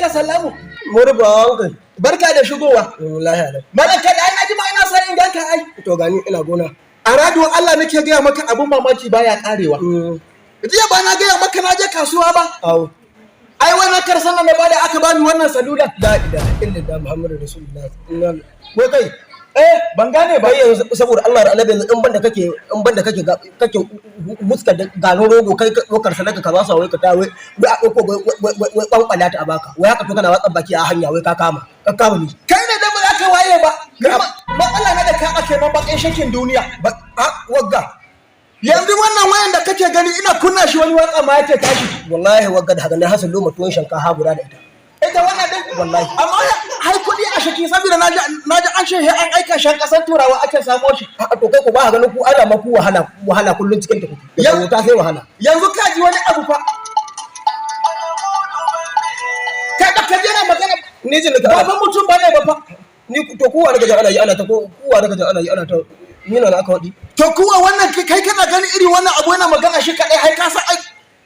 Salamu. Murba barka da shigowa. Wallahi alai. Malaka da ai ma ina son in ganka ai. To gani ina gona. A radio Allah nake gaya maka abun mamaki baya karewa. Jiya ba na gaya maka na je kasuwa ba. Au. Ai wannan karsan nan ba da aka bani wannan salula. La ilaha illallah Muhammadu Rasulullah. Ko kai ban gane ba yanzu saboda Allah da Annabi in banda kake muska da gano rogo kai dokar sadaka ka ba su wai ka ta wai ko kwankwala ta abaka wai haka to kana watsa baki a hanya wai ka kama ni kai ne da ba za ka waye ba matsala na da ka ake ban bakin shakin duniya wagga yanzu wannan wayan da kake gani ina kunna shi wani watsa ma yake tashi wallahi wagga da haka ne hasan loma tuwon shankafa guda da ita wannan din wallahi amma hai kudi a shaki saboda naji an ce an aika shan kasan turawa ake samo shi to kai ko ba ganin ku ana maku wahala kullun cikin ta kuke yanzu ta sai wahala yanzu ka ji wani abu fa ka je na magana ni jin ka ba mutum ba ne ba fa ni to kuwa daga ana yi ana ta kuwa daga ana yi ana ta ni na aka wadi to kuwa wannan kai kana gani irin wannan abu yana magana shi kadai hai ka san ai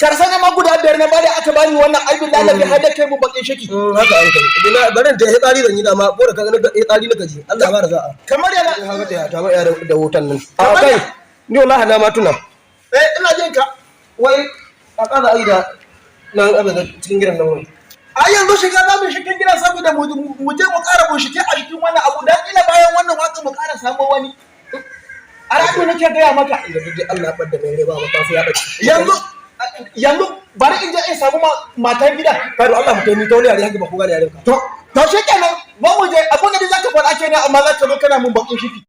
karsana ma guda biyar na bada aka bani wannan aibin lalabi har da kai mu bakin shaki haka an kai ina barin ta hitsari zan yi da ma ko da kaga hitsari na gaji Allah ya bar za'a kamar yana haka ta ma ya da wutan nan a kai ni wallahi na ma tuna ina jin ka wai a kaza ai da nan abin cikin gidan nan wai a yanzu shiga za mu shiga gidan saboda mu je mu ƙara bushike a cikin wannan abu dan ila bayan wannan waka mu ƙara samu wani a radio nake gaya maka inda duk Allah ya bar da mai riba ba sai ya bace yanzu bari in je in samu matan gida kai Allah mu taimi tauri yare haka ba ku gane yaren ka to shikenan ba mu je abun da zaka faɗa kenan amma zaka zo kana mun bakin shiki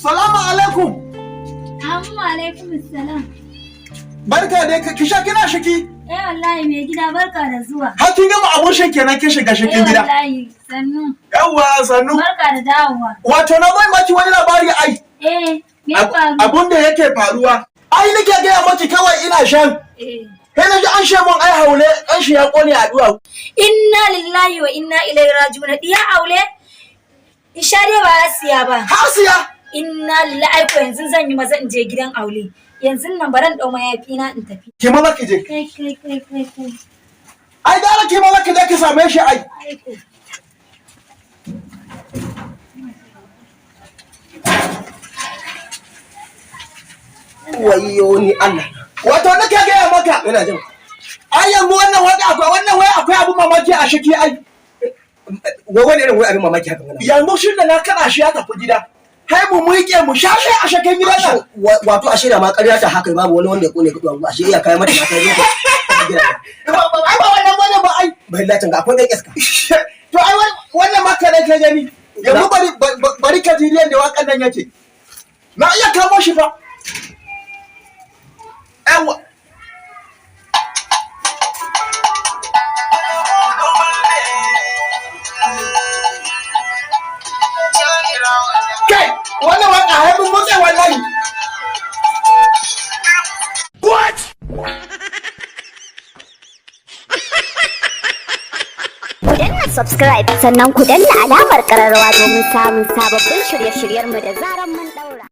Salamu alaikum. Assalamu alaikum assalam. Barka dai kisha kina shiki? Wallahi mai gida barka da zuwa. Har kin gama abun shan kenan kin shiga shakin gida. Wallahi sannu. Yawwa sannu. Barka da dawowa. Wato na mai maki wani labari ai. Me faru? Abun da yake faruwa. Ai nake gaya maki kawai ina shan. Kai na ji an she mun ai haule an shi ya kone a duwa. Inna lillahi wa inna ilaihi raji'un. Diya haule? Ishare ba Hasiya ba. Hasiya? Inna lillahi ko yanzu zan yi maza in je gidan aure. Yanzu nan baran dau mayafi na in tafi. Ki maza ki je. Kai. Ai da ki maza ki je ki same shi ai. Wayyo ni Allah. Wato nake ga maka. Ina jin. Ai yanzu wannan wai akwai abun mamaki a shiki ai. Wani irin wai abun mamaki haka wannan. Yanzu shin da na kana shi ya tafi gida. Kai mu muke mu shashe a shakin gidan nan. Wato ashe da ma ƙarya ta haka babu wani wanda ya kone kudu ashe iya kai mata mata zo gida. Ai ba wannan bane ba ai. Bai lacin ga akwai dan iska. To ai wannan maka ne ke gani. Yanzu bari ka jiriyan da wakan nan yake. Na iya kamo shi fa. Yawa. Wannan waka haifin mutse wallahi. What? Ku danna subscribe sannan ku danna alamar ƙararrawa domin samun sababbin shirye-shiryenmu da zaran mun daura.